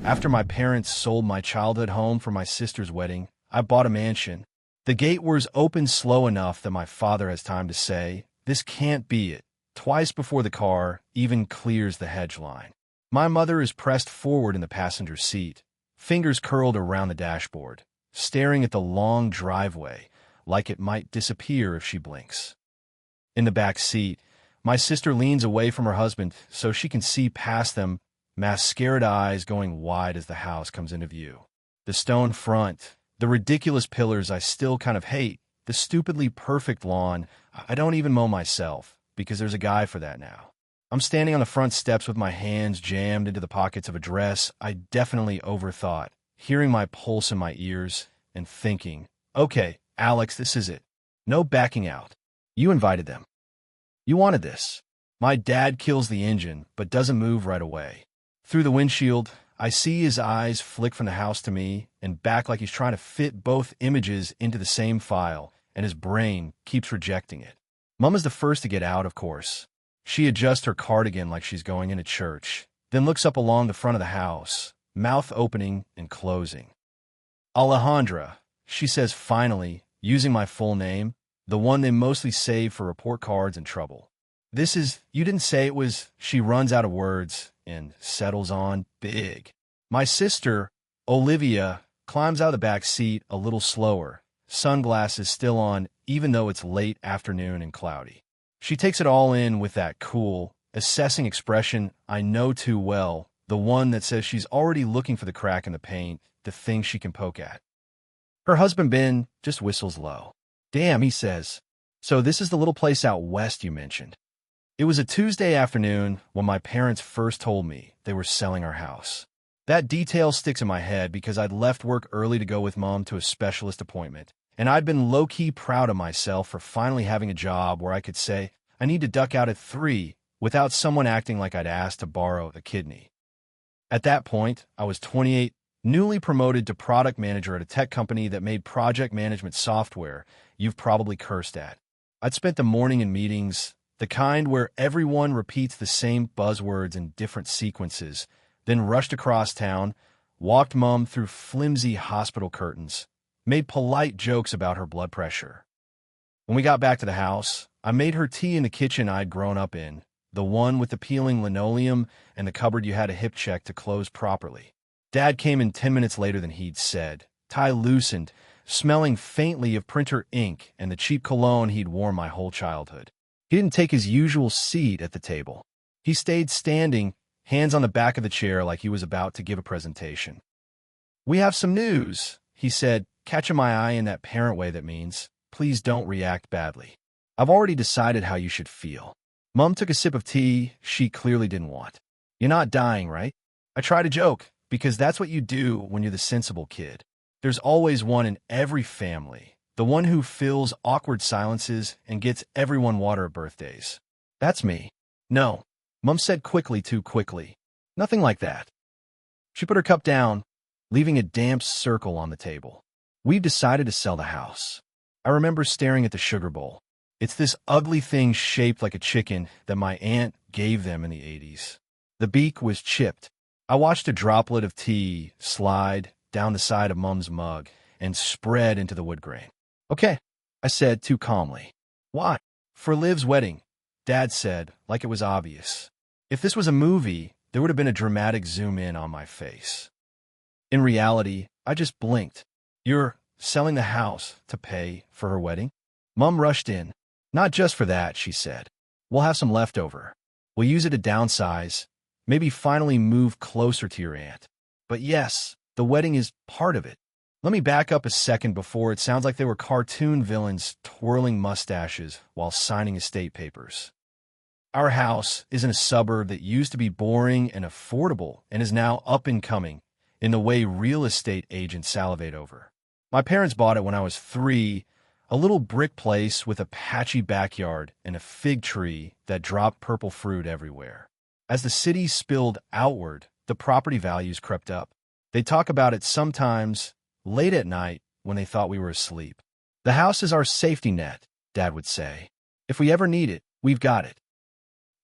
After my parents sold my childhood home for my sister's wedding, I bought a mansion. The gate was open slow enough that my father has time to say, "This can't be it," twice before the car even clears the hedge line. My mother is pressed forward in the passenger seat, fingers curled around the dashboard, staring at the long driveway like it might disappear if she blinks. In the back seat, my sister leans away from her husband so she can see past them, mascaraed eyes going wide as the house comes into view. The stone front, the ridiculous pillars I still kind of hate, the stupidly perfect lawn I don't even mow myself because there's a guy for that now. I'm standing on the front steps with my hands jammed into the pockets of a dress I definitely overthought, hearing my pulse in my ears and thinking, okay, Alex, this is it. No backing out. You invited them. You wanted this. My dad kills the engine, but doesn't move right away. Through the windshield, I see his eyes flick from the house to me and back like he's trying to fit both images into the same file, and his brain keeps rejecting it. Mom is the first to get out, of course. She adjusts her cardigan like she's going into church, then looks up along the front of the house, mouth opening and closing. Alejandra, she says finally, using my full name, the one they mostly save for report cards and trouble. This is, you didn't say it was, she runs out of words and settles on big. My sister, Olivia, climbs out of the back seat a little slower, sunglasses still on even though it's late afternoon and cloudy. She takes it all in with that cool, assessing expression I know too well, the one that says she's already looking for the crack in the paint, the thing she can poke at. Her husband, Ben, just whistles low. Damn, he says. So this is the little place out west you mentioned. It was a Tuesday afternoon when my parents first told me they were selling our house. That detail sticks in my head because I'd left work early to go with Mom to a specialist appointment, and I'd been low-key proud of myself for finally having a job where I could say, I need to duck out at 3 without someone acting like I'd asked to borrow a kidney. At that point, I was 28, newly promoted to product manager at a tech company that made project management software you've probably cursed at. I'd spent the morning in meetings, the kind where everyone repeats the same buzzwords in different sequences, then rushed across town, walked Mom through flimsy hospital curtains, made polite jokes about her blood pressure. When we got back to the house, I made her tea in the kitchen I'd grown up in, the one with the peeling linoleum and the cupboard you had a hip check to close properly. Dad came in 10 minutes later than he'd said, tie loosened, smelling faintly of printer ink and the cheap cologne he'd worn my whole childhood. He didn't take his usual seat at the table. He stayed standing, hands on the back of the chair like he was about to give a presentation. We have some news, he said, catching my eye in that parent way that means, please don't react badly. I've already decided how you should feel. Mom took a sip of tea she clearly didn't want. You're not dying, right? I try to joke, because that's what you do when you're the sensible kid. There's always one in every family, the one who fills awkward silences and gets everyone water at birthdays. That's me. No, Mom said quickly, too quickly. Nothing like that. She put her cup down, leaving a damp circle on the table. We've decided to sell the house. I remember staring at the sugar bowl. It's this ugly thing shaped like a chicken that my aunt gave them in the 80s. The beak was chipped. I watched a droplet of tea slide down the side of Mom's mug and spread into the wood grain. Okay, I said too calmly. Why? For Liv's wedding, Dad said, like it was obvious. If this was a movie, there would have been a dramatic zoom in on my face. In reality, I just blinked. You're selling the house to pay for her wedding? Mom rushed in. Not just for that, she said. We'll have some leftover. We'll use it to downsize, maybe finally move closer to your aunt. But yes, the wedding is part of it. Let me back up a second before it sounds like they were cartoon villains twirling mustaches while signing estate papers. Our house is in a suburb that used to be boring and affordable and is now up and coming in the way real estate agents salivate over. My parents bought it when I was 3, a little brick place with a patchy backyard and a fig tree that dropped purple fruit everywhere. As the city spilled outward, the property values crept up. They talk about it sometimes late at night when they thought we were asleep. The house is our safety net, Dad would say. If we ever need it, we've got it.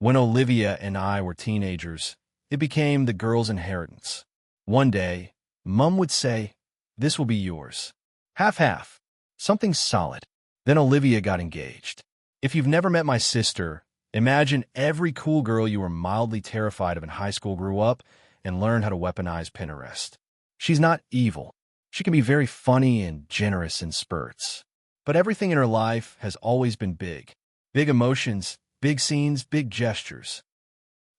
When Olivia and I were teenagers, it became the girls' inheritance. One day, Mum would say, "This will be yours." Half-half. Something solid. Then Olivia got engaged. If you've never met my sister, imagine every cool girl you were mildly terrified of in high school grew up and learned how to weaponize Pinterest. She's not evil. She can be very funny and generous in spurts. But everything in her life has always been big. Big emotions, big scenes, big gestures.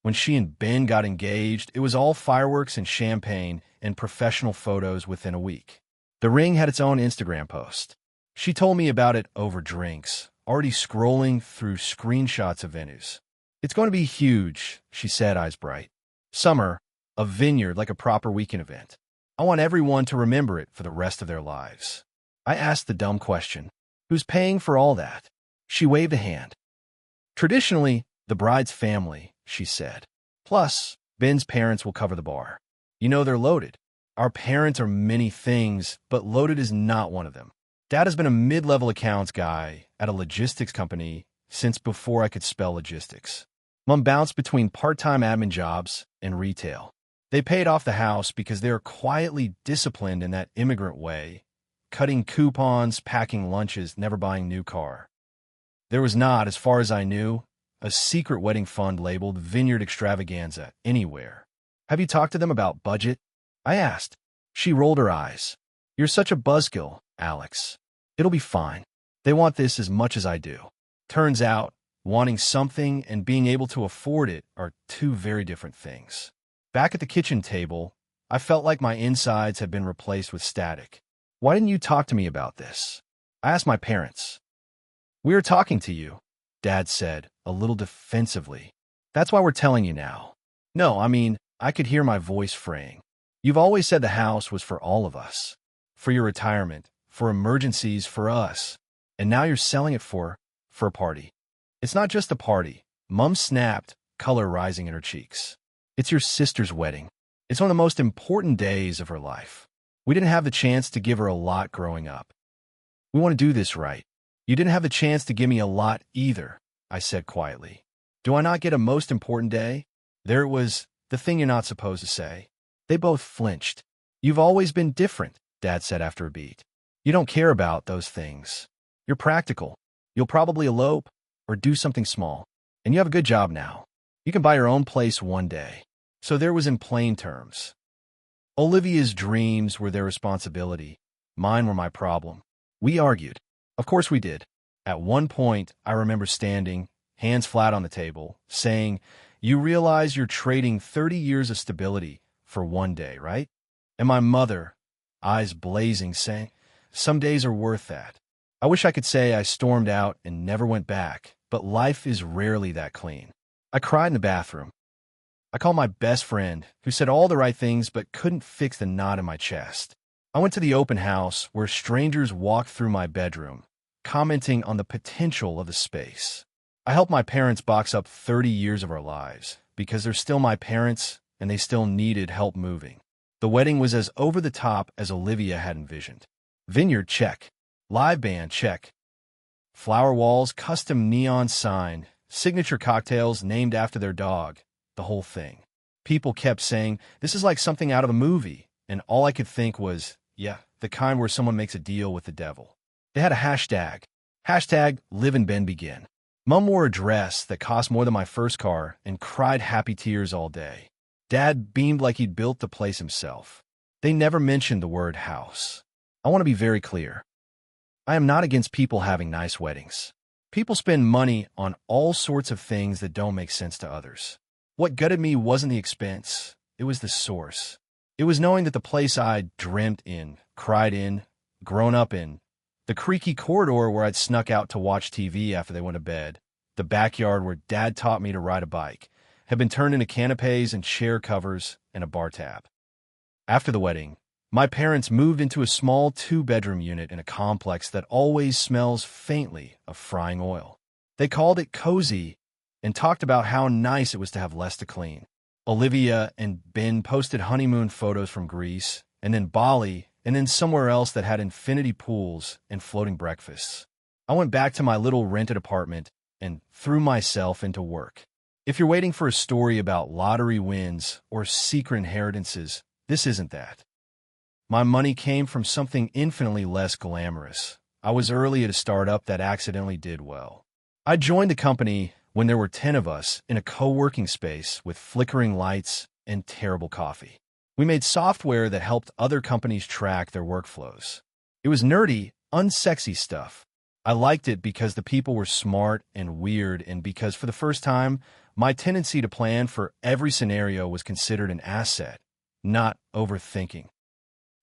When she and Ben got engaged, it was all fireworks and champagne and professional photos within a week. The ring had its own Instagram post. She told me about it over drinks, already scrolling through screenshots of venues. "It's going to be huge," she said, eyes bright. "Summer, a vineyard like a proper weekend event. I want everyone to remember it for the rest of their lives." I asked the dumb question, "Who's paying for all that?" She waved a hand. "Traditionally, the bride's family," she said. "Plus, Ben's parents will cover the bar. You know they're loaded. Our parents are many things, but loaded is not one of them. Dad has been a mid-level accounts guy at a logistics company since before I could spell logistics. Mom bounced between part-time admin jobs and retail. They paid off the house because they are quietly disciplined in that immigrant way, cutting coupons, packing lunches, never buying new car. There was not, as far as I knew, a secret wedding fund labeled Vineyard Extravaganza anywhere. "Have you talked to them about budget?" I asked. She rolled her eyes. "You're such a buzzkill, Alex. It'll be fine. They want this as much as I do." Turns out, wanting something and being able to afford it are two very different things. Back at the kitchen table, I felt like my insides had been replaced with static. "Why didn't you talk to me about this?" I asked my parents. "We are talking to you," Dad said, a little defensively. "That's why we're telling you now." "No, I mean," I could hear my voice fraying. "You've always said the house was for all of us. For your retirement, for emergencies, for us. And now you're selling it for a party." "It's not just a party," Mum snapped, color rising in her cheeks. "It's your sister's wedding. It's one of the most important days of her life. We didn't have the chance to give her a lot growing up. We want to do this right. You didn't have the chance to give me a lot either," I said quietly. "Do I not get a most important day?" There it was, the thing you're not supposed to say. They both flinched. "You've always been different," Dad said after a beat. "You don't care about those things. You're practical. You'll probably elope or do something small. And you have a good job now. You can buy your own place one day." So there was in plain terms. Olivia's dreams were their responsibility. Mine were my problem. We argued. Of course we did. At one point, I remember standing, hands flat on the table, saying, "You realize you're trading 30 years of stability for one day, right?" And my mother, eyes blazing, saying, "Some days are worth that." I wish I could say I stormed out and never went back, but life is rarely that clean. I cried in the bathroom. I called my best friend, who said all the right things but couldn't fix the knot in my chest. I went to the open house where strangers walked through my bedroom, commenting on the potential of the space. I helped my parents box up 30 years of our lives because they're still my parents and they still needed help moving. The wedding was as over the top as Olivia had envisioned. Vineyard, check. Live band, check. Flower walls, custom neon sign, signature cocktails named after their dog, the whole thing. People kept saying, "This is like something out of a movie," and all I could think was, yeah, the kind where someone makes a deal with the devil. They had a hashtag. Hashtag Live and Ben Begin. Mum wore a dress that cost more than my first car and cried happy tears all day. Dad beamed like he'd built the place himself. They never mentioned the word house. I want to be very clear. I am not against people having nice weddings. People spend money on all sorts of things that don't make sense to others. What gutted me wasn't the expense, it was the source. It was knowing that the place I'd dreamt in, cried in, grown up in, the creaky corridor where I'd snuck out to watch TV after they went to bed, the backyard where Dad taught me to ride a bike, had been turned into canapes and chair covers and a bar tab. After the wedding, my parents moved into a small 2-bedroom unit in a complex that always smells faintly of frying oil. They called it cozy and talked about how nice it was to have less to clean. Olivia and Ben posted honeymoon photos from Greece, and then Bali, and then somewhere else that had infinity pools and floating breakfasts. I went back to my little rented apartment and threw myself into work. If you're waiting for a story about lottery wins or secret inheritances, this isn't that. My money came from something infinitely less glamorous. I was early at a startup that accidentally did well. I joined the company when there were 10 of us in a co-working space with flickering lights and terrible coffee. We made software that helped other companies track their workflows. It was nerdy, unsexy stuff. I liked it because the people were smart and weird, and because for the first time, my tendency to plan for every scenario was considered an asset, not overthinking.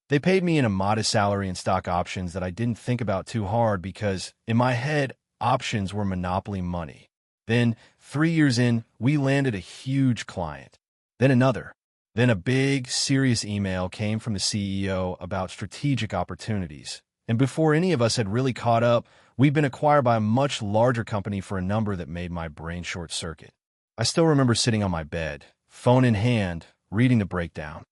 They paid me in a modest salary and stock options that I didn't think about too hard because, in my head, options were monopoly money. Then, 3 years in, we landed a huge client. Then another. Then a big, serious email came from the CEO about strategic opportunities. And before any of us had really caught up, we'd been acquired by a much larger company for a number that made my brain short-circuit. I still remember sitting on my bed, phone in hand, reading the breakdown.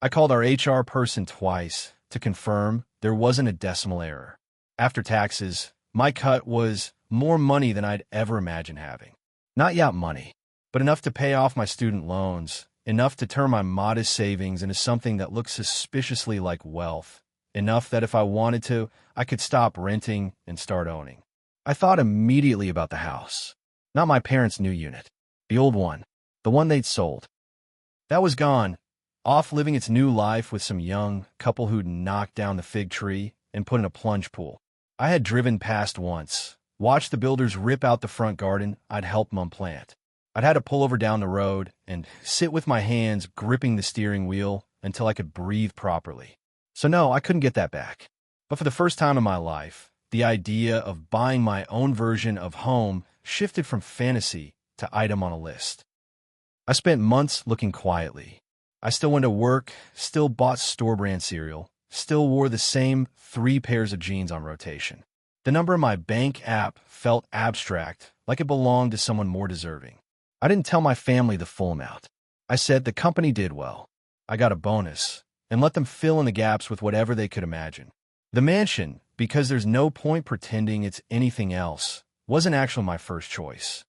I called our HR person twice to confirm there wasn't a decimal error. After taxes, my cut was more money than I'd ever imagined having. Not yacht money, but enough to pay off my student loans, enough to turn my modest savings into something that looked suspiciously like wealth, enough that if I wanted to, I could stop renting and start owning. I thought immediately about the house. Not my parents' new unit. The old one. The one they'd sold. That was gone, off living its new life with some young couple who'd knocked down the fig tree and put in a plunge pool. I had driven past once, watched the builders rip out the front garden I'd helped Mom plant. I'd had to pull over down the road and sit with my hands gripping the steering wheel until I could breathe properly. So no, I couldn't get that back. But for the first time in my life, the idea of buying my own version of home shifted from fantasy to item on a list. I spent months looking quietly. I still went to work, still bought store-brand cereal, still wore the same 3 pairs of jeans on rotation. The number in my bank app felt abstract, like it belonged to someone more deserving. I didn't tell my family the full amount. I said the company did well. I got a bonus, and let them fill in the gaps with whatever they could imagine. The mansion, because there's no point pretending it's anything else, wasn't actually my first choice.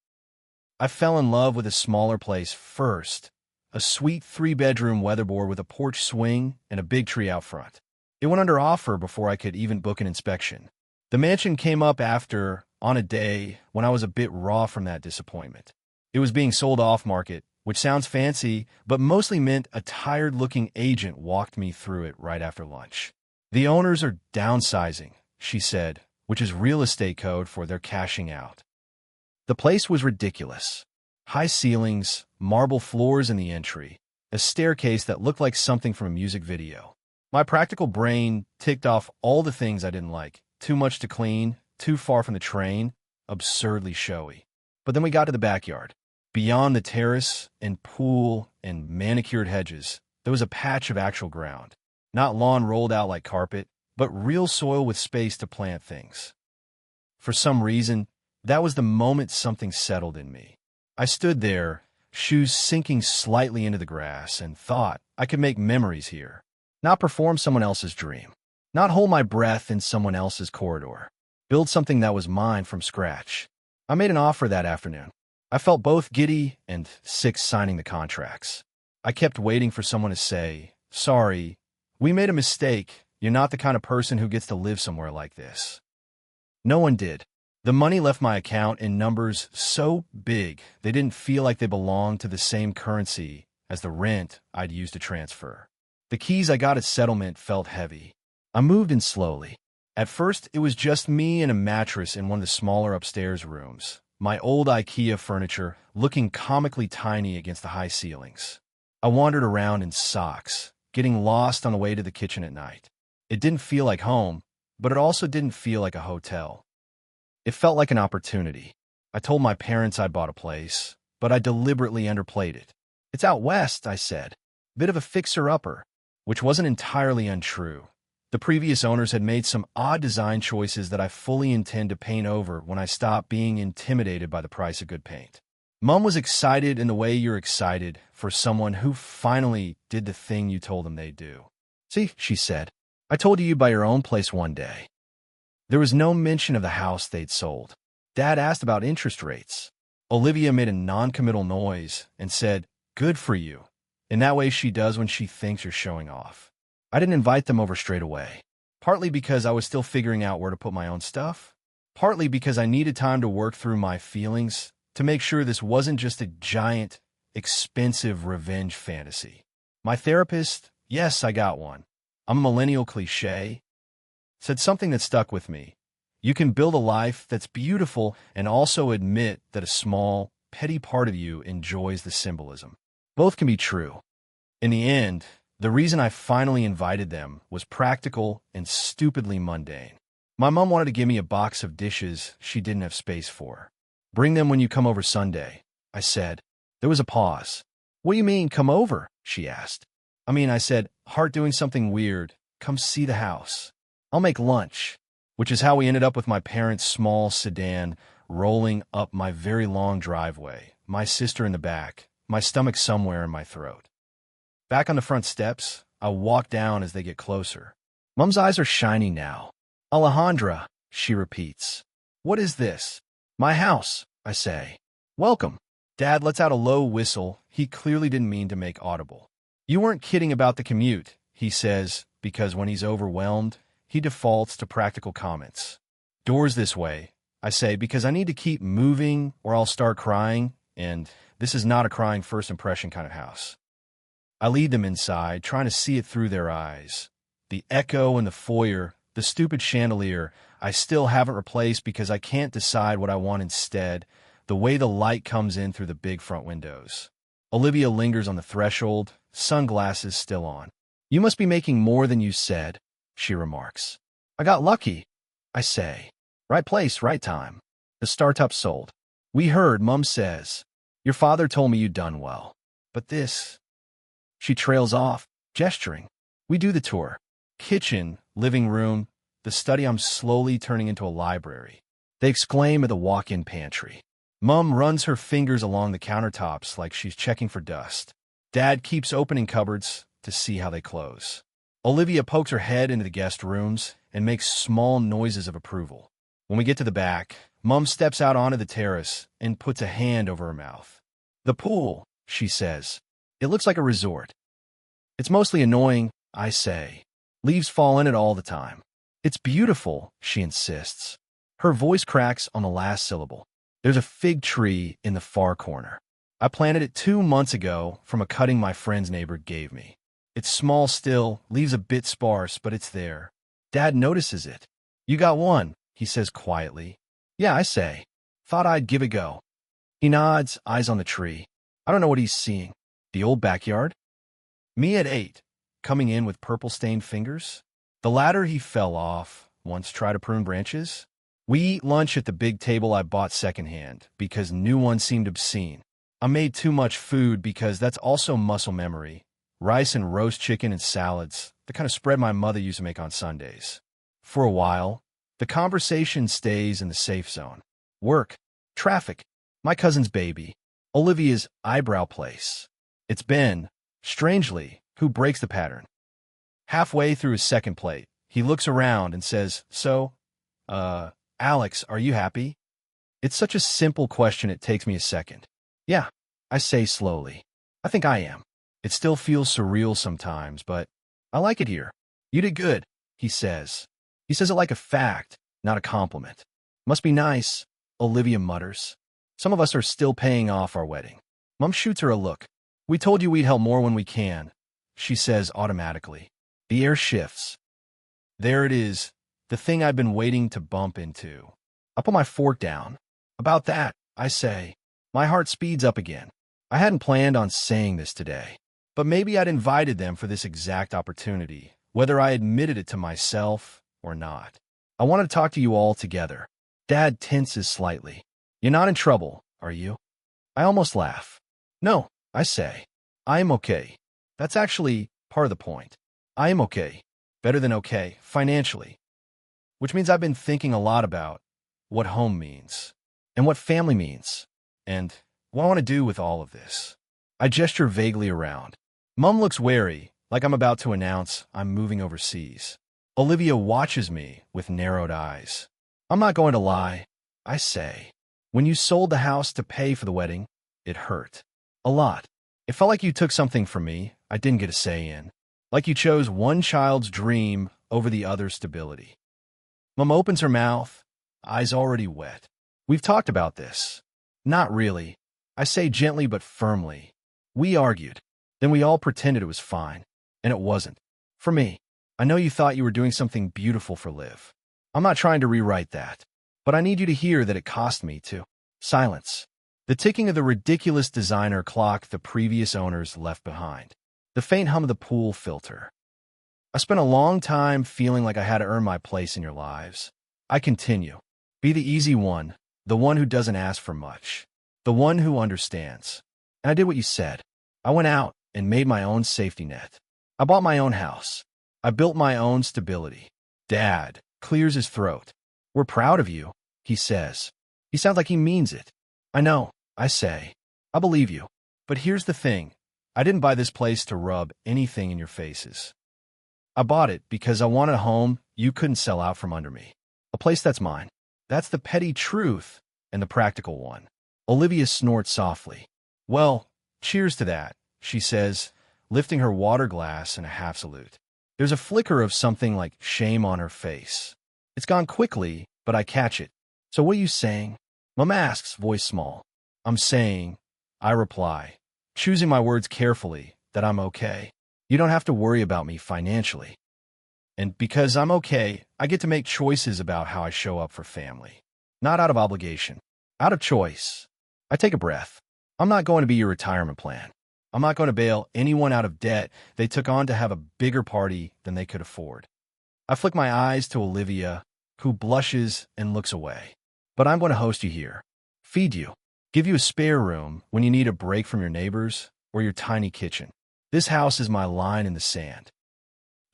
I fell in love with a smaller place first, a sweet 3-bedroom weatherboard with a porch swing and a big tree out front. It went under offer before I could even book an inspection. The mansion came up after, on a day when I was a bit raw from that disappointment. It was being sold off-market, which sounds fancy, but mostly meant a tired-looking agent walked me through it right after lunch. The owners are downsizing, she said, which is real estate code for they're cashing out. The place was ridiculous. High ceilings, marble floors in the entry, a staircase that looked like something from a music video. My practical brain ticked off all the things I didn't like. Too much to clean, too far from the train, absurdly showy. But then we got to the backyard. Beyond the terrace and pool and manicured hedges, there was a patch of actual ground. Not lawn rolled out like carpet, but real soil with space to plant things. For some reason, that was the moment something settled in me. I stood there, shoes sinking slightly into the grass, and thought I could make memories here. Not perform someone else's dream. Not hold my breath in someone else's corridor. Build something that was mine from scratch. I made an offer that afternoon. I felt both giddy and sick signing the contracts. I kept waiting for someone to say, "Sorry, we made a mistake. You're not the kind of person who gets to live somewhere like this." No one did. The money left my account in numbers so big they didn't feel like they belonged to the same currency as the rent I'd used to transfer. The keys I got at settlement felt heavy. I moved in slowly. At first, it was just me and a mattress in one of the smaller upstairs rooms. My old IKEA furniture looking comically tiny against the high ceilings. I wandered around in socks, getting lost on the way to the kitchen at night. It didn't feel like home, but it also didn't feel like a hotel. It felt like an opportunity. I told my parents I'd bought a place, but I deliberately underplayed it. "It's out west," I said. Bit of a fixer-upper, which wasn't entirely untrue. The previous owners had made some odd design choices that I fully intend to paint over when I stop being intimidated by the price of good paint. Mom was excited in the way you're excited for someone who finally did the thing you told them they'd do. "See," she said, "I told you you'd buy your own place one day." There was no mention of the house they'd sold. Dad asked about interest rates. Olivia made a non-committal noise and said, "Good for you," in that way she does when she thinks you're showing off. I didn't invite them over straight away, partly because I was still figuring out where to put my own stuff, partly because I needed time to work through my feelings to make sure this wasn't just a giant, expensive revenge fantasy. My therapist, yes, I got one, I'm a millennial cliché, said something that stuck with me. You can build a life that's beautiful and also admit that a small, petty part of you enjoys the symbolism. Both can be true. In the end, the reason I finally invited them was practical and stupidly mundane. My mom wanted to give me a box of dishes she didn't have space for. Bring them when you come over Sunday, I said. There was a pause. What do you mean, come over? She asked. I said, Heart doing something weird. Come see the house. I'll make lunch. Which is how we ended up with my parents' small sedan rolling up my very long driveway, my sister in the back, my stomach somewhere in my throat. Back on the front steps, I walk down as they get closer. Mom's eyes are shining now. Alejandra, she repeats. What is this? My house, I say. Welcome. Dad lets out a low whistle he clearly didn't mean to make audible. You weren't kidding about the commute, he says, because when he's overwhelmed, he defaults to practical comments. Doors this way, I say, because I need to keep moving or I'll start crying, and this is not a crying first impression kind of house. I lead them inside, trying to see it through their eyes. The echo in the foyer, the stupid chandelier, I still haven't replaced because I can't decide what I want instead, the way the light comes in through the big front windows. Olivia lingers on the threshold, sunglasses still on. You must be making more than you said, she remarks. I got lucky, I say. Right place, right time. The startup sold. We heard, Mum says. Your father told me you'd done well. But this... She trails off, gesturing. We do the tour. Kitchen, living room, the study I'm slowly turning into a library. They exclaim at the walk-in pantry. Mum runs her fingers along the countertops like she's checking for dust. Dad keeps opening cupboards to see how they close. Olivia pokes her head into the guest rooms and makes small noises of approval. When we get to the back, Mum steps out onto the terrace and puts a hand over her mouth. The pool, she says. It looks like a resort. It's mostly annoying, I say. Leaves fall in it all the time. It's beautiful, she insists. Her voice cracks on the last syllable. There's a fig tree in the far corner. I planted it 2 months ago from a cutting my friend's neighbor gave me. It's small still, leaves a bit sparse, but it's there. Dad notices it. You got one, he says quietly. Yeah, I say. Thought I'd give it a go. He nods, eyes on the tree. I don't know what he's seeing. The old backyard? Me at 8, coming in with purple-stained fingers? The ladder he fell off, once tried to prune branches? We eat lunch at the big table I bought secondhand because new ones seemed obscene. I made too much food because that's also muscle memory. Rice and roast chicken and salads, the kind of spread my mother used to make on Sundays. For a while, the conversation stays in the safe zone. Work, traffic, my cousin's baby, Olivia's eyebrow place. It's Ben, strangely, who breaks the pattern. Halfway through his second plate, he looks around and says, So, Alex, are you happy? It's such a simple question it takes me a second. Yeah, I say slowly. I think I am. It still feels surreal sometimes, but I like it here. You did good, he says. He says it like a fact, not a compliment. Must be nice, Olivia mutters. Some of us are still paying off our wedding. Mom shoots her a look. We told you we'd help more when we can, she says automatically. The air shifts. There it is, the thing I've been waiting to bump into. I put my fork down. About that, I say. My heart speeds up again. I hadn't planned on saying this today, but maybe I'd invited them for this exact opportunity, whether I admitted it to myself or not. I want to talk to you all together. Dad tenses slightly. You're not in trouble, are you? I almost laugh. No, I say. I am okay. That's actually part of the point. I am okay. Better than okay, financially. Which means I've been thinking a lot about what home means, and what family means, and what I want to do with all of this. I gesture vaguely around. Mum looks wary, like I'm about to announce I'm moving overseas. Olivia watches me with narrowed eyes. I'm not going to lie, I say. When you sold the house to pay for the wedding, it hurt. A lot. It felt like you took something from me I didn't get a say in. Like you chose one child's dream over the other's stability. Mom opens her mouth, eyes already wet. We've talked about this. Not really. I say gently but firmly. We argued. Then we all pretended it was fine. And it wasn't. For me. I know you thought you were doing something beautiful for Liv. I'm not trying to rewrite that. But I need you to hear that it cost me, too. Silence. The ticking of the ridiculous designer clock the previous owners left behind. The faint hum of the pool filter. I spent a long time feeling like I had to earn my place in your lives. I continue. Be the easy one, the one who doesn't ask for much, the one who understands. And I did what you said. I went out and made my own safety net. I bought my own house. I built my own stability. Dad clears his throat. We're proud of you, he says. He sounds like he means it. I know, I say. I believe you. But here's the thing. I didn't buy this place to rub anything in your faces. I bought it because I wanted a home you couldn't sell out from under me. A place that's mine. That's the petty truth and the practical one. Olivia snorts softly. Well, cheers to that, she says, lifting her water glass in a half salute. There's a flicker of something like shame on her face. It's gone quickly, but I catch it. So what are you saying? Mom asks, voice small. I'm saying, I reply, choosing my words carefully, that I'm okay. You don't have to worry about me financially. And because I'm okay, I get to make choices about how I show up for family. Not out of obligation, out of choice. I take a breath. I'm not going to be your retirement plan. I'm not going to bail anyone out of debt they took on to have a bigger party than they could afford. I flick my eyes to Olivia, who blushes and looks away. But I'm going to host you here, feed you, give you a spare room when you need a break from your neighbors or your tiny kitchen. This house is my line in the sand.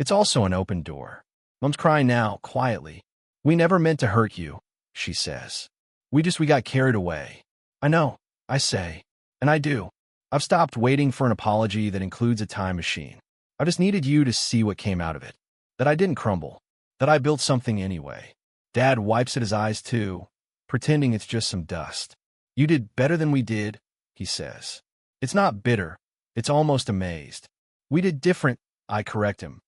It's also an open door. Mom's crying now, quietly. We never meant to hurt you, she says. We got carried away. I know, I say. And I do. I've stopped waiting for an apology that includes a time machine. I just needed you to see what came out of it. That I didn't crumble. That I built something anyway. Dad wipes at his eyes too, pretending it's just some dust. You did better than we did, he says. It's not bitter. It's almost amazed. We did different, I correct him.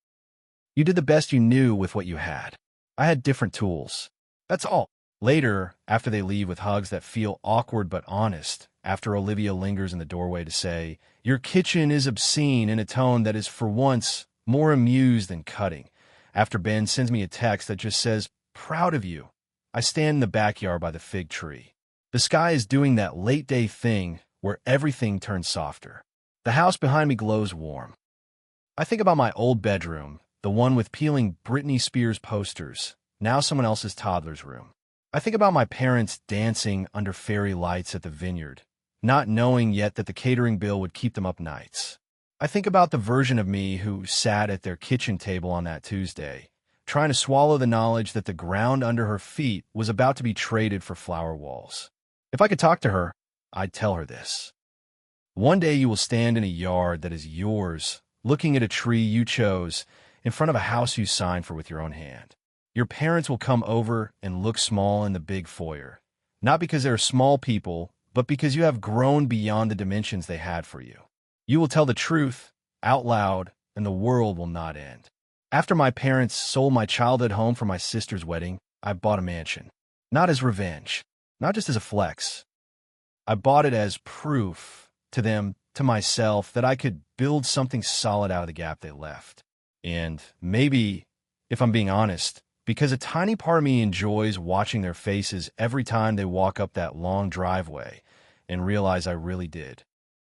You did the best you knew with what you had. I had different tools. That's all. Later, after they leave with hugs that feel awkward but honest, after Olivia lingers in the doorway to say, your kitchen is obscene in a tone that is for once more amused than cutting, after Ben sends me a text that just says, proud of you. I stand in the backyard by the fig tree. The sky is doing that late-day thing where everything turns softer. The house behind me glows warm. I think about my old bedroom, the one with peeling Britney Spears posters, now someone else's toddler's room. I think about my parents dancing under fairy lights at the vineyard, not knowing yet that the catering bill would keep them up nights. I think about the version of me who sat at their kitchen table on that Tuesday, trying to swallow the knowledge that the ground under her feet was about to be traded for flower walls. If I could talk to her, I'd tell her this. One day you will stand in a yard that is yours, looking at a tree you chose, in front of a house you signed for with your own hand. Your parents will come over and look small in the big foyer, not because they're small people, but because you have grown beyond the dimensions they had for you. You will tell the truth, out loud, and the world will not end. After my parents sold my childhood home for my sister's wedding, I bought a mansion. Not as revenge, not just as a flex. I bought it as proof to them, to myself, that I could build something solid out of the gap they left. And maybe, if I'm being honest, because a tiny part of me enjoys watching their faces every time they walk up that long driveway and realize I really did